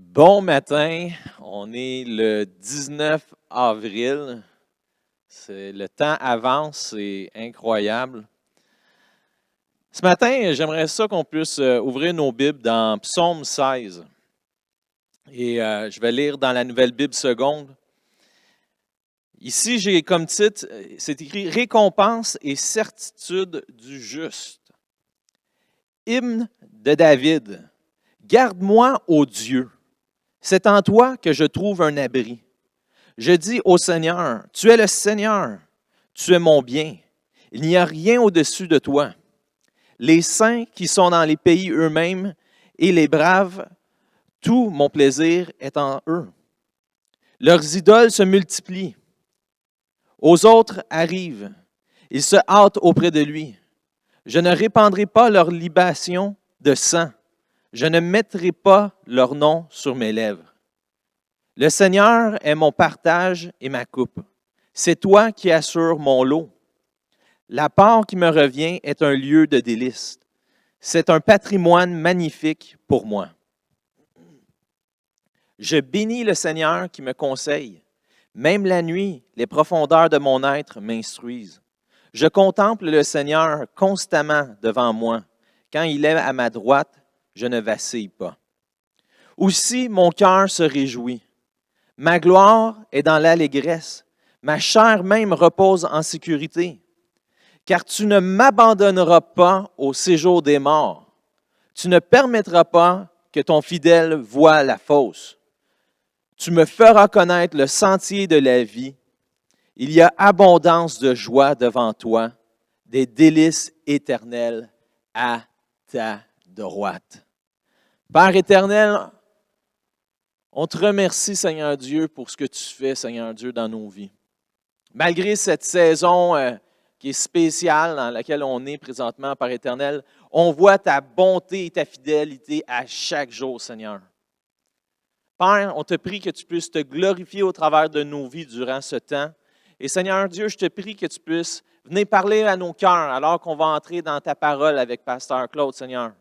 Bon matin, on est le 19 avril. Le temps avance, c'est incroyable. Ce matin, j'aimerais ça qu'on puisse ouvrir nos Bibles dans Psaume 16. Et je vais lire dans la Nouvelle Bible seconde. Ici, j'ai comme titre, c'est écrit « Récompense et certitude du juste ». Hymne de David. « Garde-moi, ô Dieu. C'est en toi que je trouve un abri. Je dis au Seigneur, tu es le Seigneur, tu es mon bien. Il n'y a rien au-dessus de toi. Les saints qui sont dans les pays eux-mêmes et les braves, tout mon plaisir est en eux. Leurs idoles se multiplient. Aux autres arrivent. Ils se hâtent auprès de lui. Je ne répandrai pas leur libation de sang. Je ne mettrai pas leur nom sur mes lèvres. Le Seigneur est mon partage et ma coupe. C'est toi qui assures mon lot. La part qui me revient est un lieu de délices. C'est un patrimoine magnifique pour moi. Je bénis le Seigneur qui me conseille. Même la nuit, les profondeurs de mon être m'instruisent. Je contemple le Seigneur constamment devant moi. Quand il est à ma droite, je ne vacille pas. Aussi, mon cœur se réjouit. Ma gloire est dans l'allégresse. Ma chair même repose en sécurité. Car tu ne m'abandonneras pas au séjour des morts. Tu ne permettras pas que ton fidèle voie la fosse. Tu me feras connaître le sentier de la vie. Il y a abondance de joie devant toi, des délices éternelles à ta droite. Père éternel, on te remercie, Seigneur Dieu, pour ce que tu fais, Seigneur Dieu, dans nos vies. Malgré cette saison qui est spéciale dans laquelle on est présentement, Père éternel, on voit ta bonté et ta fidélité à chaque jour, Seigneur. Père, on te prie que tu puisses te glorifier au travers de nos vies durant ce temps. Et Seigneur Dieu, je te prie que tu puisses venir parler à nos cœurs alors qu'on va entrer dans ta parole avec Pasteur Claude, Seigneur.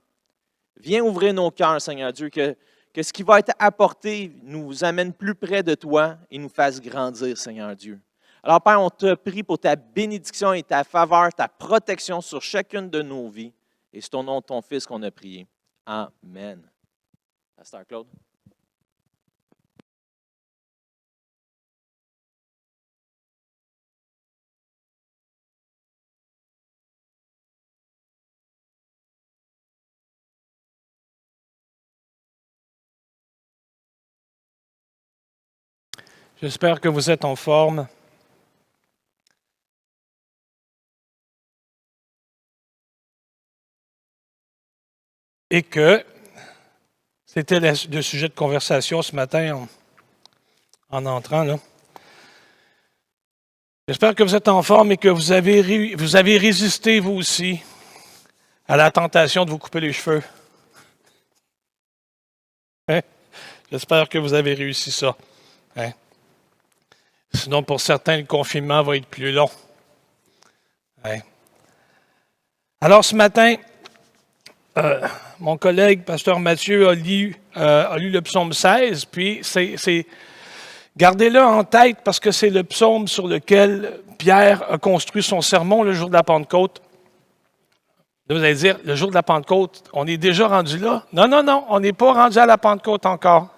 Viens ouvrir nos cœurs, Seigneur Dieu, que ce qui va être apporté nous amène plus près de toi et nous fasse grandir, Seigneur Dieu. Alors, Père, on te prie pour ta bénédiction et ta faveur, ta protection sur chacune de nos vies. Et c'est au nom de ton Fils qu'on a prié. Amen. Pasteur Claude. J'espère que vous êtes en forme. Et que c'était le sujet de conversation ce matin en entrant là. J'espère que vous êtes en forme et que vous avez résisté, vous aussi, à la tentation de vous couper les cheveux. Hein? J'espère que vous avez réussi ça. Hein? Sinon, pour certains, le confinement va être plus long. Hein? Alors, ce matin, mon collègue, pasteur Mathieu, a lu le psaume 16, puis gardez-le en tête parce que c'est le psaume sur lequel Pierre a construit son sermon le jour de la Pentecôte. Vous allez dire, le jour de la Pentecôte, on est déjà rendu là? Non, on n'est pas rendu à la Pentecôte encore.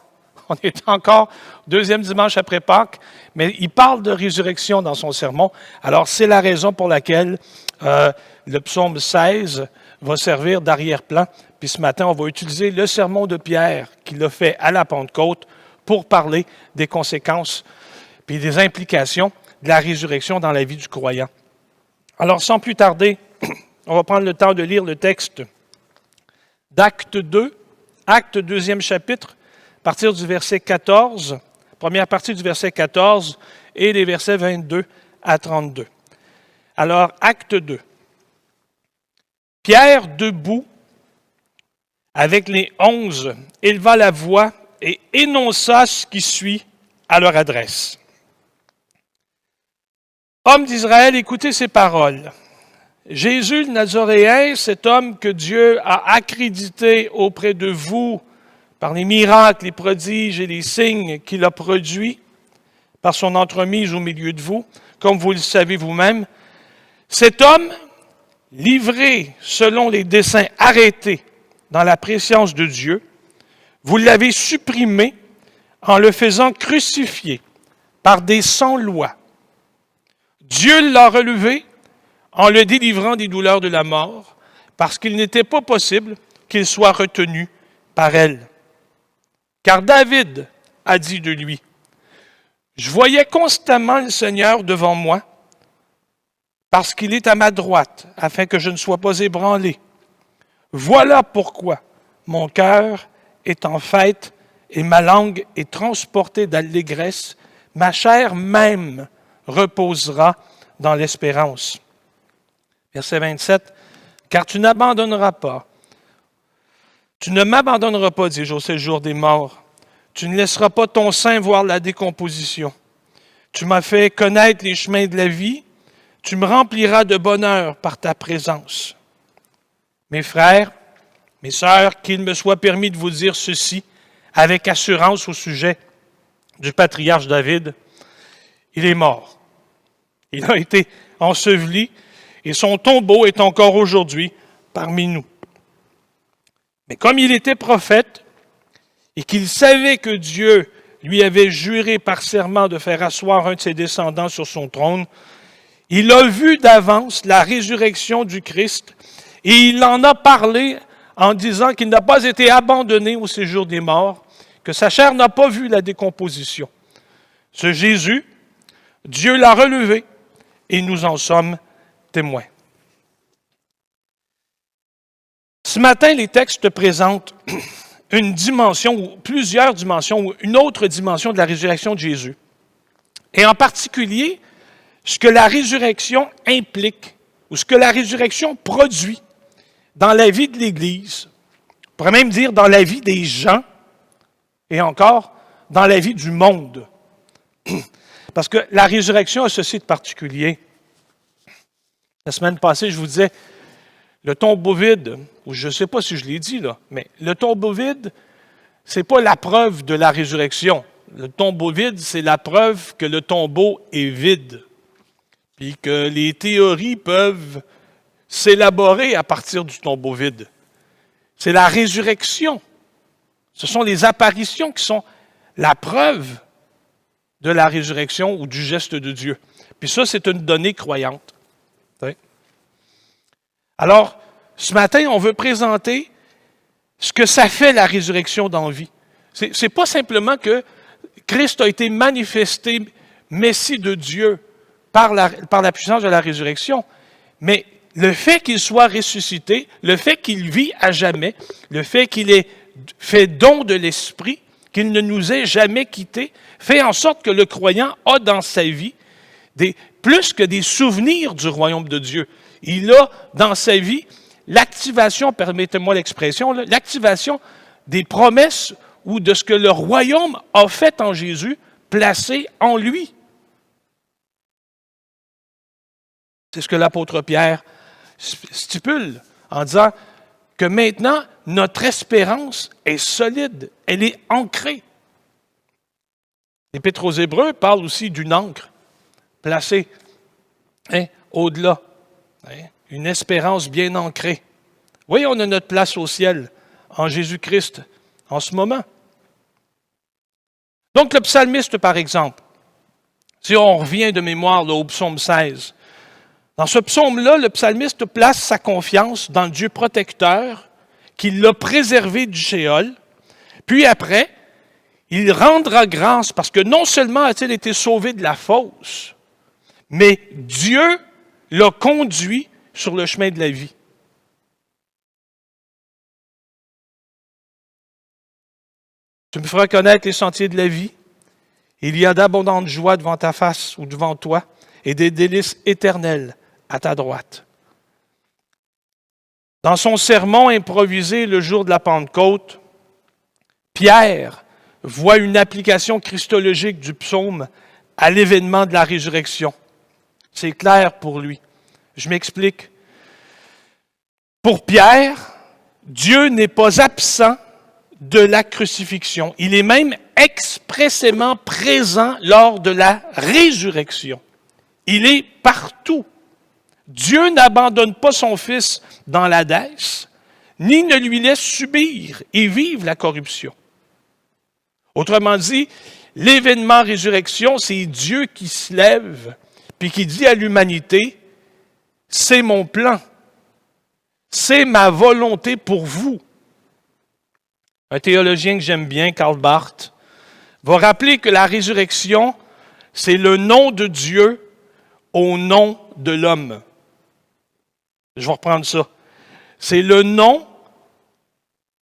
On est encore deuxième dimanche après Pâques, mais il parle de résurrection dans son sermon. Alors, c'est la raison pour laquelle le psaume 16 va servir d'arrière-plan. Puis ce matin, on va utiliser le sermon de Pierre qu'il a fait à la Pentecôte pour parler des conséquences puis des implications de la résurrection dans la vie du croyant. Alors, sans plus tarder, on va prendre le temps de lire le texte d'Acte 2, Acte 2e chapitre, à partir du verset 14, première partie du verset 14 et les versets 22 à 32. Alors, Acte 2. Pierre, debout, avec les 11, éleva la voix et énonça ce qui suit à leur adresse. Hommes d'Israël, écoutez ces paroles. Jésus le Nazoréen, cet homme que Dieu a accrédité auprès de vous par les miracles, les prodiges et les signes qu'il a produits par son entremise au milieu de vous, comme vous le savez vous-même, cet homme, livré selon les desseins arrêtés dans la préscience de Dieu, vous l'avez supprimé en le faisant crucifier par des sans-lois. Dieu l'a relevé en le délivrant des douleurs de la mort, parce qu'il n'était pas possible qu'il soit retenu par elle. Car David a dit de lui, « Je voyais constamment le Seigneur devant moi, parce qu'il est à ma droite, afin que je ne sois pas ébranlé. Voilà pourquoi mon cœur est en fête et ma langue est transportée d'allégresse, ma chair même reposera dans l'espérance. » Verset 27, « Car tu n'abandonneras pas. Tu ne m'abandonneras pas, dis-je, au séjour des morts. Tu ne laisseras pas ton sein voir la décomposition. Tu m'as fait connaître les chemins de la vie. Tu me rempliras de bonheur par ta présence. » Mes frères, mes sœurs, qu'il me soit permis de vous dire ceci avec assurance au sujet du patriarche David. Il est mort. Il a été enseveli et son tombeau est encore aujourd'hui parmi nous. Mais comme il était prophète et qu'il savait que Dieu lui avait juré par serment de faire asseoir un de ses descendants sur son trône, il a vu d'avance la résurrection du Christ et il en a parlé en disant qu'il n'a pas été abandonné au séjour des morts, que sa chair n'a pas vu la décomposition. Ce Jésus, Dieu l'a relevé et nous en sommes témoins. Ce matin, les textes présentent une dimension, ou plusieurs dimensions, ou une autre dimension de la résurrection de Jésus. Et en particulier, ce que la résurrection implique, ou ce que la résurrection produit dans la vie de l'Église, on pourrait même dire dans la vie des gens, et encore dans la vie du monde. Parce que la résurrection a ceci de particulier. La semaine passée, je vous disais, le tombeau vide, ou je ne sais pas si je l'ai dit là, mais le tombeau vide, ce n'est pas la preuve de la résurrection. Le tombeau vide, c'est la preuve que le tombeau est vide. Puis que les théories peuvent s'élaborer à partir du tombeau vide. C'est la résurrection. Ce sont les apparitions qui sont la preuve de la résurrection ou du geste de Dieu. Puis ça, c'est une donnée croyante. Alors, ce matin, on veut présenter ce que ça fait la résurrection dans la vie. C'est pas simplement que Christ a été manifesté, Messie de Dieu, par la puissance de la résurrection, mais le fait qu'il soit ressuscité, le fait qu'il vit à jamais, le fait qu'il ait fait don de l'Esprit, qu'il ne nous ait jamais quittés, fait en sorte que le croyant a dans sa vie plus que des souvenirs du royaume de Dieu. Il a dans sa vie l'activation, permettez-moi l'expression, l'activation des promesses ou de ce que le royaume a fait en Jésus, placé en lui. C'est ce que l'apôtre Pierre stipule en disant que maintenant, notre espérance est solide, elle est ancrée. L'Épître aux Hébreux parle aussi d'une ancre placée au-delà, une espérance bien ancrée. Oui, on a notre place au ciel en Jésus-Christ en ce moment. Donc le psalmiste, par exemple, si on revient de mémoire là, au psaume 16, dans ce psaume-là, le psalmiste place sa confiance dans le Dieu protecteur qui l'a préservé du Shéol. Puis après, il rendra grâce parce que non seulement a-t-il été sauvé de la fosse, mais Dieu l'a conduit sur le chemin de la vie. Tu me feras connaître les sentiers de la vie. Il y a d'abondantes joies devant ta face ou devant toi et des délices éternelles à ta droite. Dans son sermon improvisé le jour de la Pentecôte, Pierre voit une application christologique du psaume à l'événement de la résurrection. C'est clair pour lui. Je m'explique. Pour Pierre, Dieu n'est pas absent de la crucifixion. Il est même expressément présent lors de la résurrection. Il est partout. Dieu n'abandonne pas son Fils dans l'Hadès, ni ne lui laisse subir et vivre la corruption. Autrement dit, l'événement résurrection, c'est Dieu qui se lève puis qui dit à l'humanité, c'est mon plan, c'est ma volonté pour vous. Un théologien que j'aime bien, Karl Barth, va rappeler que la résurrection, c'est le nom de Dieu au nom de l'homme. Je vais reprendre ça. C'est le nom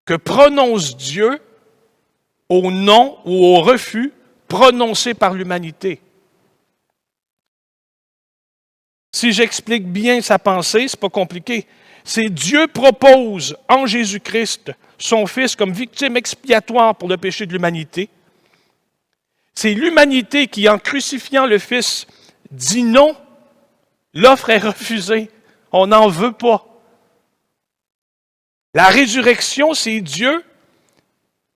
que prononce Dieu au nom ou au refus prononcé par l'humanité. Si j'explique bien sa pensée, c'est pas compliqué. C'est Dieu propose en Jésus-Christ son Fils comme victime expiatoire pour le péché de l'humanité. C'est l'humanité qui, en crucifiant le Fils, dit non. L'offre est refusée. On n'en veut pas. La résurrection, c'est Dieu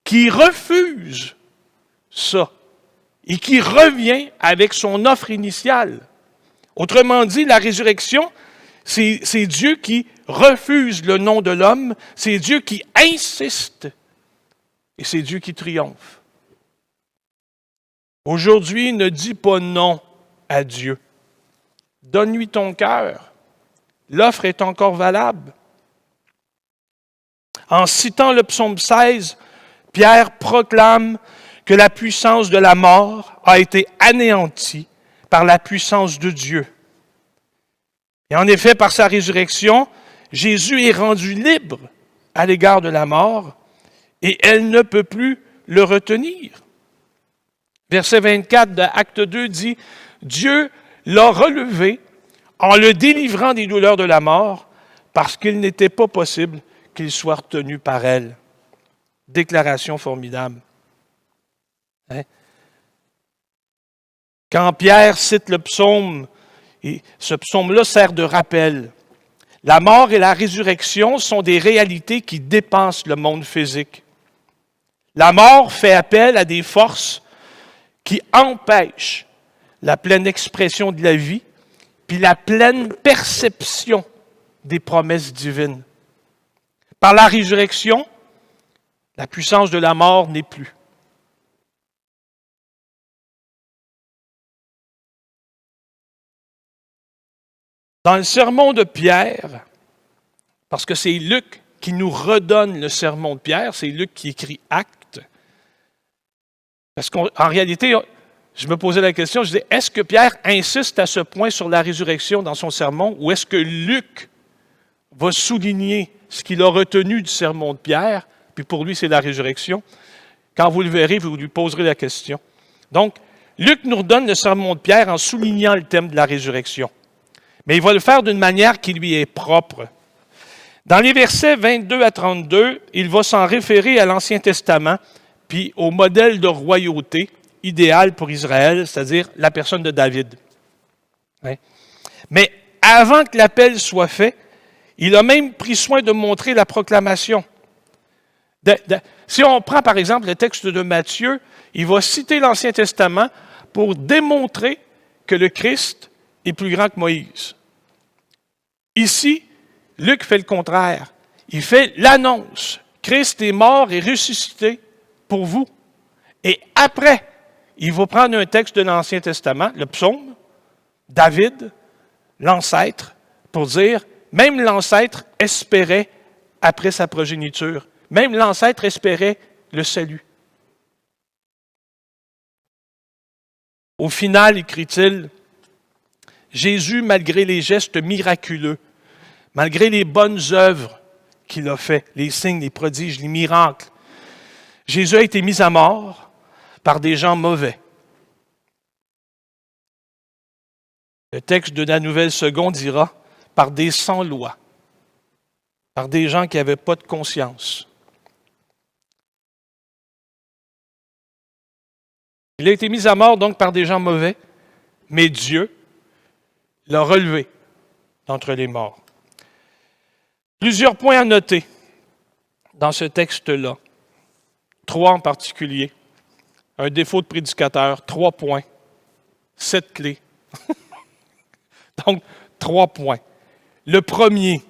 qui refuse ça et qui revient avec son offre initiale. Autrement dit, la résurrection, c'est Dieu qui refuse le nom de l'homme, c'est Dieu qui insiste et c'est Dieu qui triomphe. Aujourd'hui, ne dis pas non à Dieu. Donne-lui ton cœur. L'offre est encore valable. En citant le psaume 16, Pierre proclame que la puissance de la mort a été anéantie par la puissance de Dieu. Et en effet, par sa résurrection, Jésus est rendu libre à l'égard de la mort et elle ne peut plus le retenir. Verset 24 de Acte 2 dit « Dieu l'a relevé en le délivrant des douleurs de la mort parce qu'il n'était pas possible qu'il soit retenu par elle. » Déclaration formidable. Hein? Quand Pierre cite le psaume, et ce psaume-là sert de rappel. La mort et la résurrection sont des réalités qui dépassent le monde physique. La mort fait appel à des forces qui empêchent la pleine expression de la vie, puis la pleine perception des promesses divines. Par la résurrection, la puissance de la mort n'est plus. Dans le sermon de Pierre, parce que c'est Luc qui nous redonne le sermon de Pierre, c'est Luc qui écrit Actes. Parce qu'en réalité, je me posais la question, je disais, est-ce que Pierre insiste à ce point sur la résurrection dans son sermon, ou est-ce que Luc va souligner ce qu'il a retenu du sermon de Pierre, puis pour lui, c'est la résurrection? Quand vous le verrez, vous lui poserez la question. Donc, Luc nous redonne le sermon de Pierre en soulignant le thème de la résurrection. Mais il va le faire d'une manière qui lui est propre. Dans les versets 22 à 32, il va s'en référer à l'Ancien Testament, puis au modèle de royauté idéal pour Israël, c'est-à-dire la personne de David. Hein? Mais avant que l'appel soit fait, il a même pris soin de montrer la proclamation. Si on prend par exemple le texte de Matthieu, il va citer l'Ancien Testament pour démontrer que le Christ est plus grand que Moïse. Ici, Luc fait le contraire. Il fait l'annonce. Christ est mort et ressuscité pour vous. Et après, il va prendre un texte de l'Ancien Testament, le psaume, David, l'ancêtre, pour dire, même l'ancêtre espérait après sa progéniture. Même l'ancêtre espérait le salut. Au final, écrit-il, Jésus, malgré les gestes miraculeux, malgré les bonnes œuvres qu'il a faites, les signes, les prodiges, les miracles, Jésus a été mis à mort par des gens mauvais. Le texte de la Nouvelle Seconde dira par des sans-loi, par des gens qui n'avaient pas de conscience. Il a été mis à mort donc par des gens mauvais, mais Dieu l'a relevé d'entre les morts. Plusieurs points à noter dans ce texte-là. 3 en particulier. Un défaut de prédicateur, 3 points, 7 clés. Donc, 3 points. Le premier,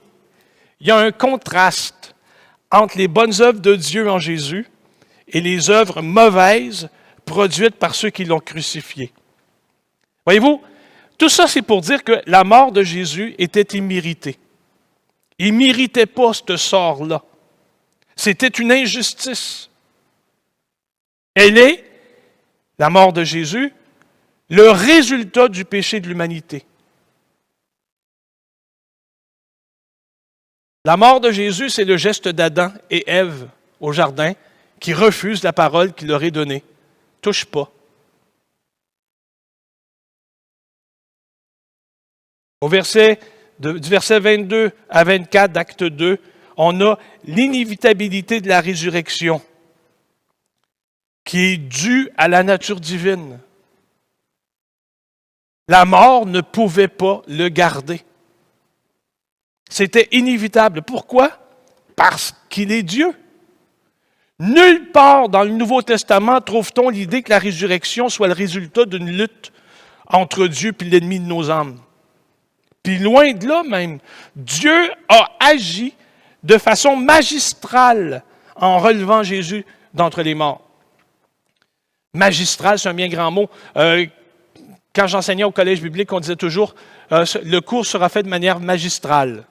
il y a un contraste entre les bonnes œuvres de Dieu en Jésus et les œuvres mauvaises produites par ceux qui l'ont crucifié. Voyez-vous, tout ça, c'est pour dire que la mort de Jésus était imméritée. Il ne méritait pas ce sort-là. C'était une injustice. Elle est, la mort de Jésus, le résultat du péché de l'humanité. La mort de Jésus, c'est le geste d'Adam et Ève au jardin qui refusent la parole qu'il leur est donnée. Touche pas. Du verset 22 à 24 d'acte 2, on a l'inévitabilité de la résurrection qui est due à la nature divine. La mort ne pouvait pas le garder. C'était inévitable. Pourquoi? Parce qu'il est Dieu. Nulle part dans le Nouveau Testament trouve-t-on l'idée que la résurrection soit le résultat d'une lutte entre Dieu et l'ennemi de nos âmes. Puis loin de là même, Dieu a agi de façon magistrale en relevant Jésus d'entre les morts. Magistral, c'est un bien grand mot. Quand j'enseignais au collège biblique, on disait toujours le cours sera fait de manière magistrale.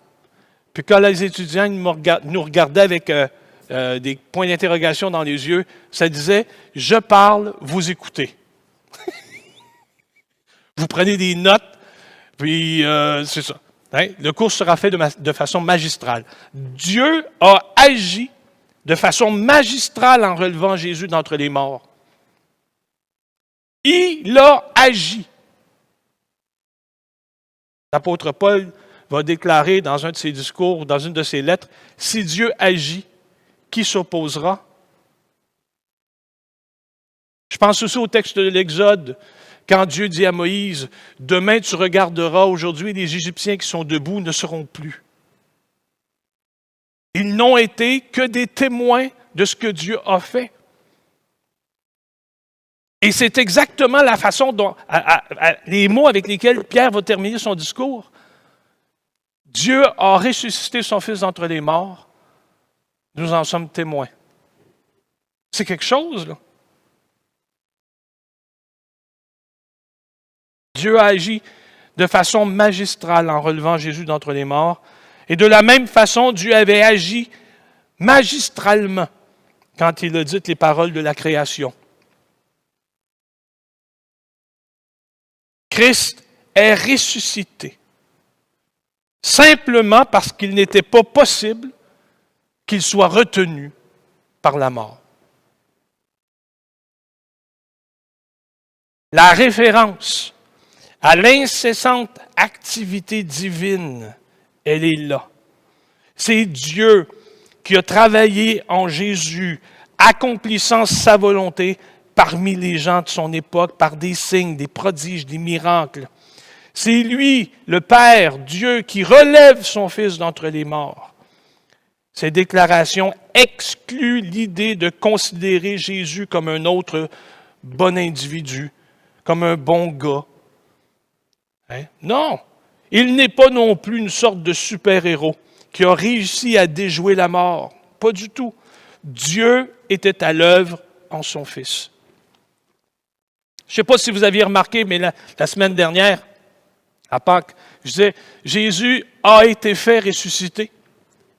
Puis quand les étudiants nous regardaient avec des points d'interrogation dans les yeux, ça disait « Je parle, vous écoutez ». Vous prenez des notes, puis c'est ça. Hein? Le cours sera fait de façon magistrale. Dieu a agi de façon magistrale en relevant Jésus d'entre les morts. Il a agi. L'apôtre Paul va déclarer dans un de ses discours, dans une de ses lettres, « Si Dieu agit, qui s'opposera? » Je pense aussi au texte de l'Exode, quand Dieu dit à Moïse, « Demain tu regarderas, aujourd'hui les Égyptiens qui sont debout ne seront plus. » Ils n'ont été que des témoins de ce que Dieu a fait. Et c'est exactement la façon dont, les mots avec lesquels Pierre va terminer son discours. Dieu a ressuscité son Fils d'entre les morts. Nous en sommes témoins. C'est quelque chose, là. Dieu a agi de façon magistrale en relevant Jésus d'entre les morts. Et de la même façon, Dieu avait agi magistralement quand il a dit les paroles de la création. Christ est ressuscité, simplement parce qu'il n'était pas possible qu'il soit retenu par la mort. La référence à l'incessante activité divine, elle est là. C'est Dieu qui a travaillé en Jésus, accomplissant sa volonté parmi les gens de son époque, par des signes, des prodiges, des miracles. C'est lui, le Père, Dieu, qui relève son Fils d'entre les morts. Ces déclarations excluent l'idée de considérer Jésus comme un autre bon individu, comme un bon gars. Hein? Non, il n'est pas non plus une sorte de super-héros qui a réussi à déjouer la mort. Pas du tout. Dieu était à l'œuvre en son Fils. Je ne sais pas si vous aviez remarqué, mais la semaine dernière, à Pâques, je disais, Jésus a été fait ressusciter,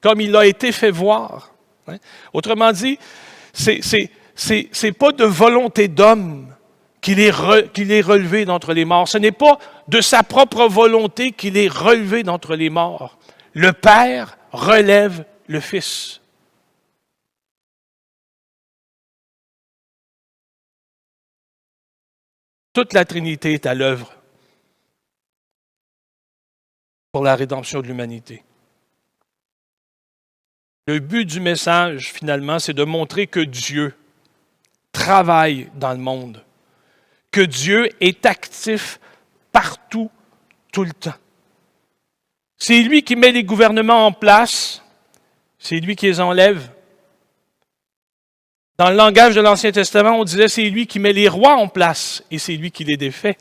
comme il a été fait voir. Hein? Autrement dit, c'est pas de volonté d'homme qu'il est relevé d'entre les morts. Ce n'est pas de sa propre volonté qu'il est relevé d'entre les morts. Le Père relève le Fils. Toute la Trinité est à l'œuvre pour la rédemption de l'humanité. Le but du message, finalement, c'est de montrer que Dieu travaille dans le monde, que Dieu est actif partout, tout le temps. C'est lui qui met les gouvernements en place, c'est lui qui les enlève. Dans le langage de l'Ancien Testament, on disait c'est lui qui met les rois en place et c'est lui qui les défait.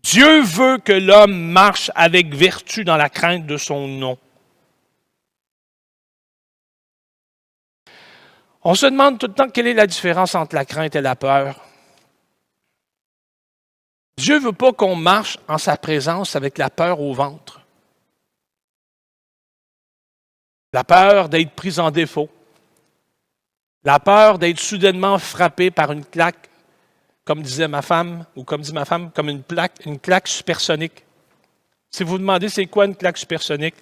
Dieu veut que l'homme marche avec vertu dans la crainte de son nom. On se demande tout le temps quelle est la différence entre la crainte et la peur. Dieu ne veut pas qu'on marche en sa présence avec la peur au ventre. La peur d'être pris en défaut. La peur d'être soudainement frappé par une claque, comme disait ma femme, ou comme dit ma femme, comme une claque supersonique. Si vous vous demandez c'est quoi une claque supersonique,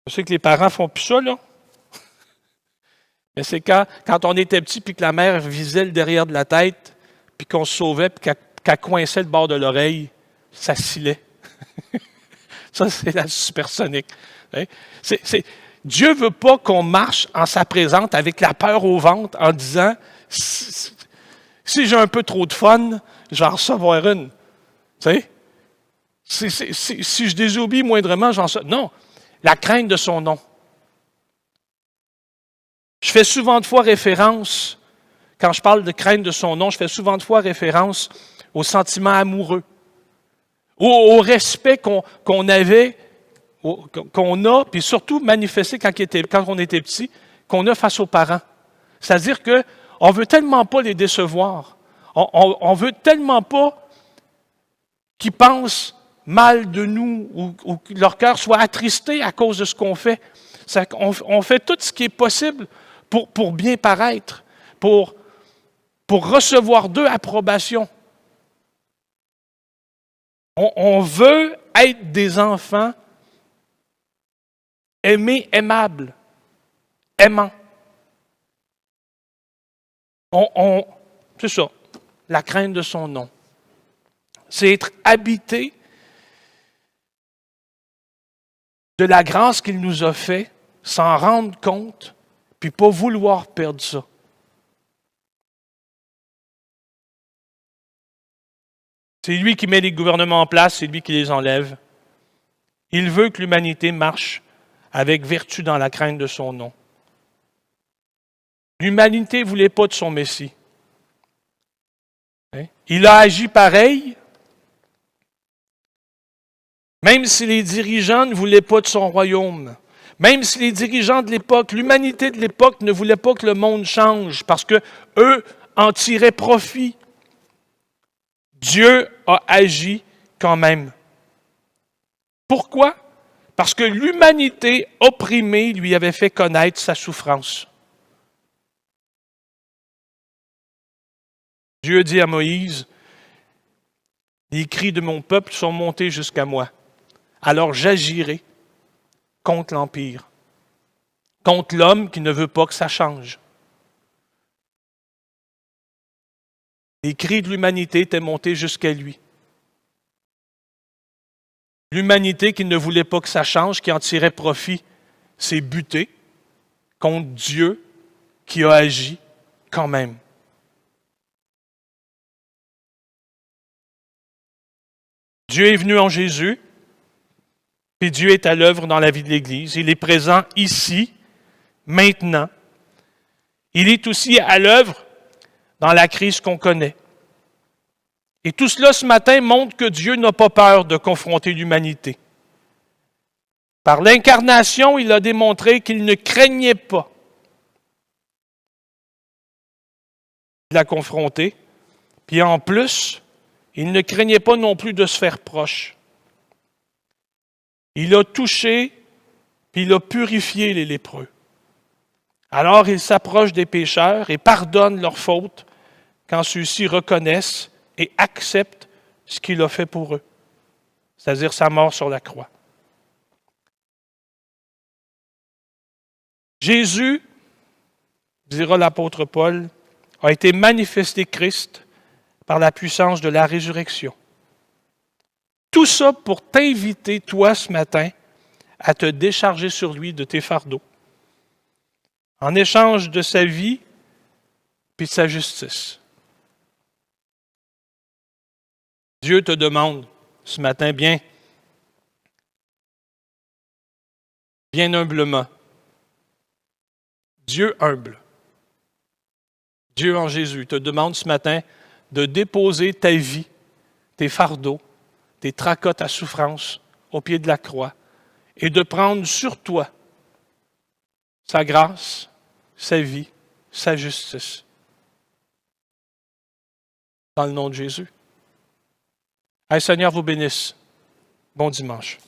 je sais que les parents font plus ça, là. Mais c'est quand on était petit, puis que la mère visait le derrière de la tête, puis qu'on se sauvait, puis qu'elle coinçait le bord de l'oreille, ça scillait. Ça, c'est la supersonique. Dieu ne veut pas qu'on marche en sa présence avec la peur au ventre en disant si j'ai un peu trop de fun, je vais en recevoir une. Tu sais? Si je désobéis moindrement, j'en reçois. Non, la crainte de son nom. Je fais souvent de fois référence, quand je parle de crainte de son nom, je fais souvent de fois référence au sentiment amoureux, au respect qu'on avait, qu'on a, puis surtout manifesté quand on était petit, qu'on a face aux parents. C'est-à-dire qu'on ne veut tellement pas les décevoir. On ne veut tellement pas qu'ils pensent mal de nous ou que leur cœur soit attristé à cause de ce qu'on fait. On fait tout ce qui est possible pour bien paraître, pour recevoir d'eux approbation. On veut être des enfants aimés, aimables, aimants. C'est ça, la crainte de son nom. C'est être habité de la grâce qu'il nous a fait, s'en rendre compte, puis pas vouloir perdre ça. C'est lui qui met les gouvernements en place, c'est lui qui les enlève. Il veut que l'humanité marche avec vertu dans la crainte de son nom. L'humanité ne voulait pas de son Messie. Il a agi pareil, même si les dirigeants ne voulaient pas de son royaume. Même si les dirigeants de l'époque, l'humanité de l'époque ne voulait pas que le monde change parce qu'eux en tiraient profit. Dieu a agi quand même. Pourquoi? Parce que l'humanité opprimée lui avait fait connaître sa souffrance. Dieu dit à Moïse, « Les cris de mon peuple sont montés jusqu'à moi. Alors j'agirai contre l'Empire, contre l'homme qui ne veut pas que ça change. » Les cris de l'humanité étaient montés jusqu'à lui. L'humanité qui ne voulait pas que ça change, qui en tirait profit, s'est butée contre Dieu qui a agi quand même. Dieu est venu en Jésus, puis Dieu est à l'œuvre dans la vie de l'Église. Il est présent ici, maintenant. Il est aussi à l'œuvre dans la crise qu'on connaît. Et tout cela ce matin montre que Dieu n'a pas peur de confronter l'humanité. Par l'incarnation, il a démontré qu'il ne craignait pas de la confronter. Puis en plus, il ne craignait pas non plus de se faire proche. Il a touché, puis il a purifié les lépreux. Alors il s'approche des pécheurs et pardonne leurs fautes quand ceux-ci reconnaissent et acceptent ce qu'il a fait pour eux, c'est-à-dire sa mort sur la croix. Jésus, dira l'apôtre Paul, a été manifesté Christ par la puissance de la résurrection. Tout ça pour t'inviter, toi, ce matin, à te décharger sur lui de tes fardeaux, en échange de sa vie puis de sa justice. Dieu te demande ce matin bien humblement, Dieu humble, Dieu en Jésus, te demande ce matin de déposer ta vie, tes fardeaux, tes tracas, ta souffrance au pied de la croix et de prendre sur toi sa grâce, sa vie, sa justice. Dans le nom de Jésus. Hey, Seigneur vous bénisse. Bon dimanche.